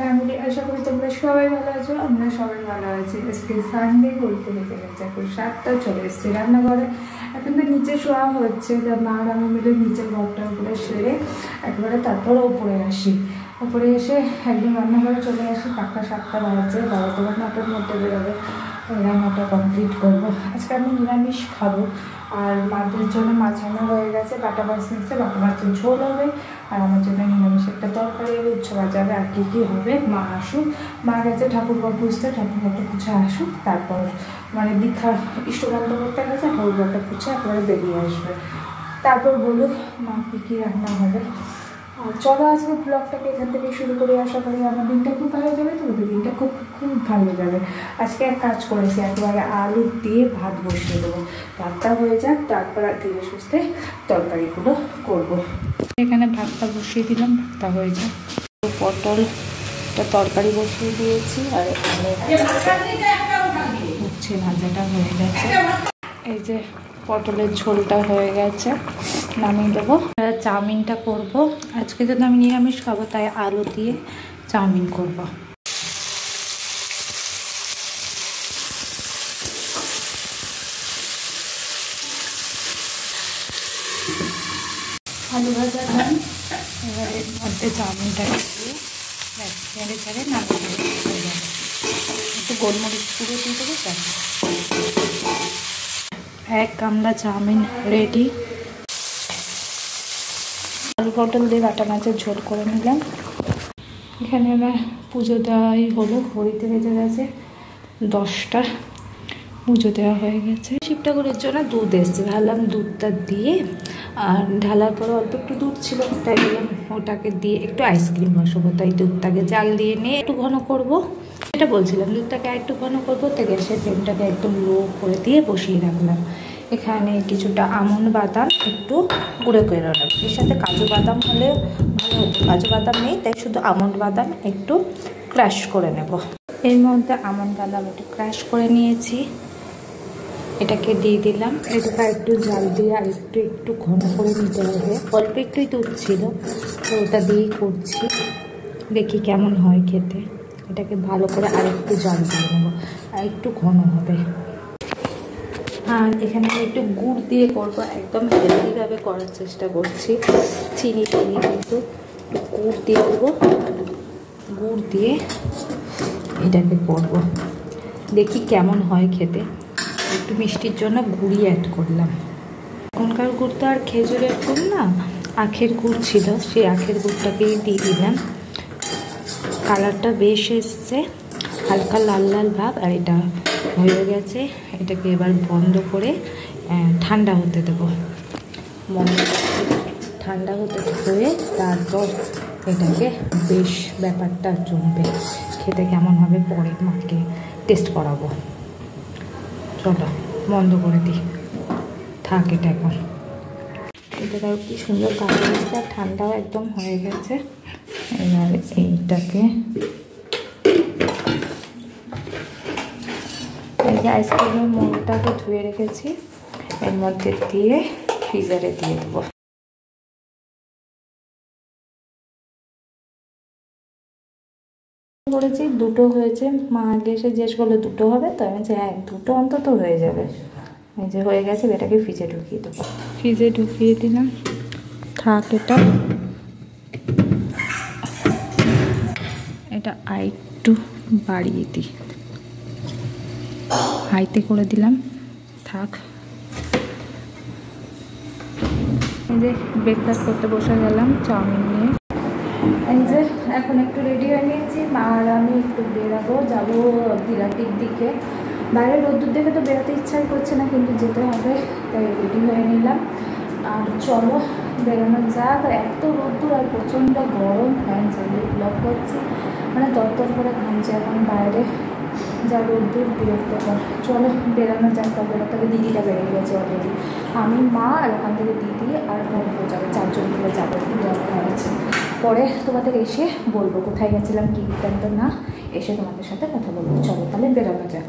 Family, আশা করি তোমরা সবাই ভালো আছো। আমরা সবাই ভালো আছি। আজকে সানডে বলতে হতে গেছে, এখন 7টা চলে এসেছি রান্নাঘরে। এখন তো নিচে শোয়া হচ্ছে, মা আর আমি মিলে নিচের ঘরটা উপরে সেরে একবারে তারপর ওপরে আসি। ওপরে এসে একদম রান্নাঘরে চলে আসি। পাক্কা 7টা বাজছে, বাবা তোমার 9টার মধ্যে বেরোবে, রান্নাটা কমপ্লিট করবো। আজকে আমি নিরামিষ খাবো। আর মাদের জন্য মাছ আনা হয়ে গেছে, বাটা মাছ নিচ্ছে, বাটা মাছের ঝোল হবে। আর আমার জন্য নিরামিষ একটা তরকারি হবে, উচ্ছে ভাজা হবে। আর কী কী হবে মা আসুক, মা গেছে ঠাকুরঘর পুজতে, ঠাকুরঘরটা পুছে আসুক, তারপর মানে দীক্ষা ইষ্টবন্ধ করতে গেছে, ঠাকুরঘরটা পুছে একবারে বেরিয়ে আসবে। তারপর বলুক মা কী কী রান্না হবে। আর চলো আজকে ব্লগটাকে এখান থেকে শুরু করে, আশা করি আমার দিনটা খুব ভালো যাবে, তোমাদের দিনটা খুব খুব ভালো যাবে। আজকে এক কাজ করেছি, একেবারে আলু দিয়ে ভাত বসিয়ে দেবো। ভাতটা হয়ে যাক, তারপর আর ধীরে সুস্থে তরকারিগুলো করবো। এখানে ভাতটা বসিয়ে দিলাম, ভাতটা হয়ে যাক। পটলটা তরকারি বসিয়ে দিয়েছি, আর এখানে হচ্ছে ভাজাটা হয়ে গেছে। এই যে পটলের ঝোলটা হয়ে গেছে, নামিয়ে দেবো। চাউমিনটা করব আজকে, যদি আমি নিরামিষ খাবো তাই আলু দিয়ে চাউমিন করব। আলু ভাজা দাম, এবারে মধ্যে চাউমিনটা দিয়ে ছেড়ে ছেড়ে নামিয়ে দেবো। একটু গোলমরিচ পুরো দিয়ে দেবো। এক গামলা চাউমিন রেডি। আলু পটল দিয়ে বাটা মাছের ঝোল করে নিলাম। এখানে আমার পুজো দেওয়াই হলো, ঘড়িতে বেজে গেছে 10টা, পুজো দেওয়া হয়ে গেছে। শিব ঠাকুরের জন্য দুধ এসছে, ভাবলাম দুধটা দিয়ে, আর ঢালার পরে অল্প একটু দুধ ছিল, তাই বললাম ওটাকে দিয়ে একটু আইসক্রিম বসাবো। তাই দুধটাকে জাল দিয়ে নিয়ে একটু ঘন করবো, এটা বলছিলাম। দুধটাকে একটু ঘন করবো, তো গ্যাসের ফ্লেমটাকে একদম লো করে দিয়ে বসিয়ে রাখলাম। এখানে কিছুটা আমন্ড বাদাম একটু গুঁড়ো করে নেব, এর সাথে কাজু বাদাম হলে ভালো হতো। কাজু বাদাম নেই, তাই শুধু আমন্ড বাদাম একটু ক্রাশ করে নেব। এর মধ্যে আমন্ড বাদাম একটু ক্রাশ করে নিয়েছি, এটাকে দিয়ে দিলাম। এটা একটু জাল দিয়ে আর একটু ঘন করে নিতে হবে। অল্প একটুই দুধ ছিল, তো ওটা দিয়েই করছি, দেখি কেমন হয় খেতে। এটাকে ভালো করে আর একটু জাল দিয়ে নেবো, আর একটু ঘন হবে। আর এখানে আমি একটু গুড় দিয়ে করবো, একদম হেলদিভাবে করার চেষ্টা করছি। চিনি কিন্তু গুড় দিয়ে দেবো, গুড় দিয়ে এটাকে করবো, দেখি কেমন হয় খেতে। একটু মিষ্টির জন্য গুড়ি অ্যাড করলাম। এখনকার গুড় তো আর খেজুরের গুড় না, আখের গুড় ছিল, সেই আখের গুড়টাকেই দিয়ে দিলাম। কালারটা বেশ এসছে, হালকা লাল লাল ভাব। আর এটা হয়ে গেছে, এটাকে এবার বন্ধ করে ঠান্ডা হতে দেবো। ঠান্ডা হতে হয়ে তারপর এটাকে বেশ ব্যাপারটা জমবে, খেতে কেমন হবে পরে মাকে টেস্ট করাবো। চলো বন্ধ করে দিই, থাক এটা এখন। এটাও কি সুন্দর কালার এসছে, আর ঠান্ডাও একদম হয়ে গেছে। এবার এইটাকে এই যে আইসক্রিমের মোলটাকে ধুয়ে রেখেছি, এর মধ্যে দিয়ে ফ্রিজারে দিয়ে দেবো। করেছি, দুটো হয়েছে। মা আগে এসে জিজ্ঞেস করলে দুটো হবে, তো আমি যে হ্যাঁ দুটো অন্তত হয়ে যাবে। এই যে হয়ে গেছে, এটাকে ফ্রিজে ঢুকিয়ে দেবো। ফ্রিজে ঢুকিয়ে দিলাম, থাক এটা। এটা আরেকটু বাড়িয়ে দিই, হাইতে করে দিলাম, থাক। এই যে ব্রেকফাস্ট করতে বসে গেলাম চাউমিন নিয়ে। এই যে এখন একটু রেডি হয়ে নিয়েছি, মা আর আমি একটু বেরাবো, যাবো বিরাটির দিকে। বাইরে রোদ্দুর দেখে তো বেরোতে ইচ্ছাই করছে না, কিন্তু যেতে হবে, তাই রেডি হয়ে নিলাম। আর চলো বেরোনো যাক। এত রোদ্দুর আর প্রচণ্ড গরম, ফ্যান চালিয়ে ব্লক করছি, মানে তরতর করে ঘামছে এখন বাইরে, যা রোদ্দুর বিরক্তকর। চলো বেরোনো যাক। বেরোতে হবে, দিদিটা বেরিয়ে গেছে অলরেডি। আমি, মা আর ওখান থেকে দিদি আর বন্ধু যাবে, 4জন মিলে যাবো, যাওয়া হয়েছে। পরে তোমাদের এসে বলবো কোথায় গেছিলাম, কী বৃত্তান্ত না, এসে তোমাদের সাথে কথা বলবো। চলো তাহলে বেরোনো যাক।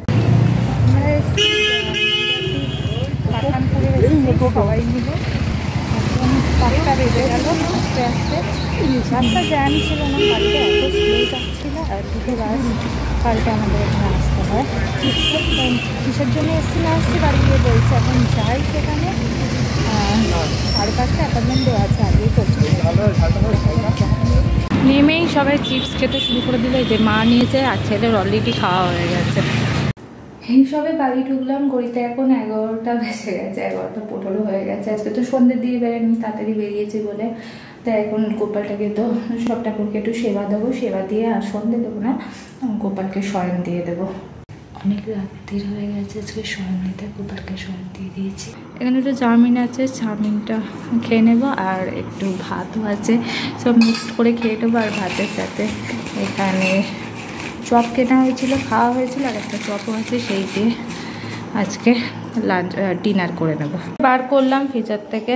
সবাই মিলে এখন 5টা বেজে বেজে গেল আস্তে আস্তে। রাস্তা জ্যাম ছিল না, গাড়িটা এত স্লো যাচ্ছিল। আর দুটো গাড়িতে আমাদের এখানে আসতে হয়। কিসের জন্য এসছি না আসছি বাড়ি গিয়ে বলছে। এখন যাই সেখানে 5:30 অ্যাপয়েন্টমেন্ট দেওয়া আছে, আগেই করছে। নেমেই সবাই চিপস খেতে শুরু করে দিল। যে মা নিয়েছে আর ছেলের অলরেডি খাওয়া হয়ে গেছে। এই সবে বাড়ি ঢুকলাম, ঘড়িতে এখন 11টা বেজে গেছে, 11টা 15 হয়ে গেছে। আজকে তো সন্ধ্যের দিয়ে বেরোয়নি, তাড়াতাড়ি বেরিয়েছি বলে। তাই এখন গোপালটাকে তো সব ঠাকুরকে একটু সেবা দেবো, সেবা দিয়ে আর সন্ধ্যে দেবো না, গোপালকে শয়ন দিয়ে দেবো। অনেক রাত্রির হয়ে গেছে, আজকে শয়ন দিতে গোপালকে শয়ন দিয়ে দিয়েছি। এখানে একটু চাউমিন আছে, চাউমিনটা খেয়ে নেবো। আর একটু ভাতও আছে, সব মিক্সড করে খেয়ে নেবো। আর ভাতের সাথে এখানে চপ কেনা হয়েছিল, খাওয়া হয়েছিল, আর একটা চপও আছে, সেই দিয়ে আজকে ডিনার করে নেব। বার করলাম ফ্রিজার থেকে,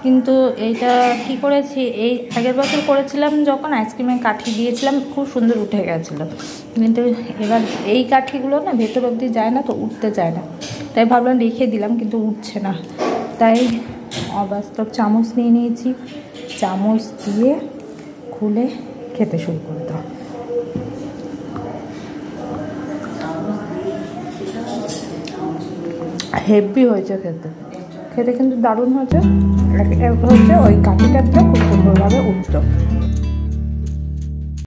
কিন্তু এইটা কি করেছি, এই আগের বছর করেছিলাম যখন আইসক্রিমের কাঠি দিয়েছিলাম, খুব সুন্দর উঠে গেছিলো। কিন্তু এবার এই কাঠিগুলো না ভেতর অবধি যায় না, তো উঠতে চায় না। তাই ভাবলাম রেখে দিলাম, কিন্তু উঠছে না। তাই অবাস্তব চামচ নিয়ে নিয়েছি, চামচ দিয়ে খুলে খেতে শুরু করে দাও। হেভি হয়েছে খেতে, খেতে কিন্তু দারুণ হয়েছে। হচ্ছে ওই কাঠিটা খুব সুন্দরভাবে উঠতো।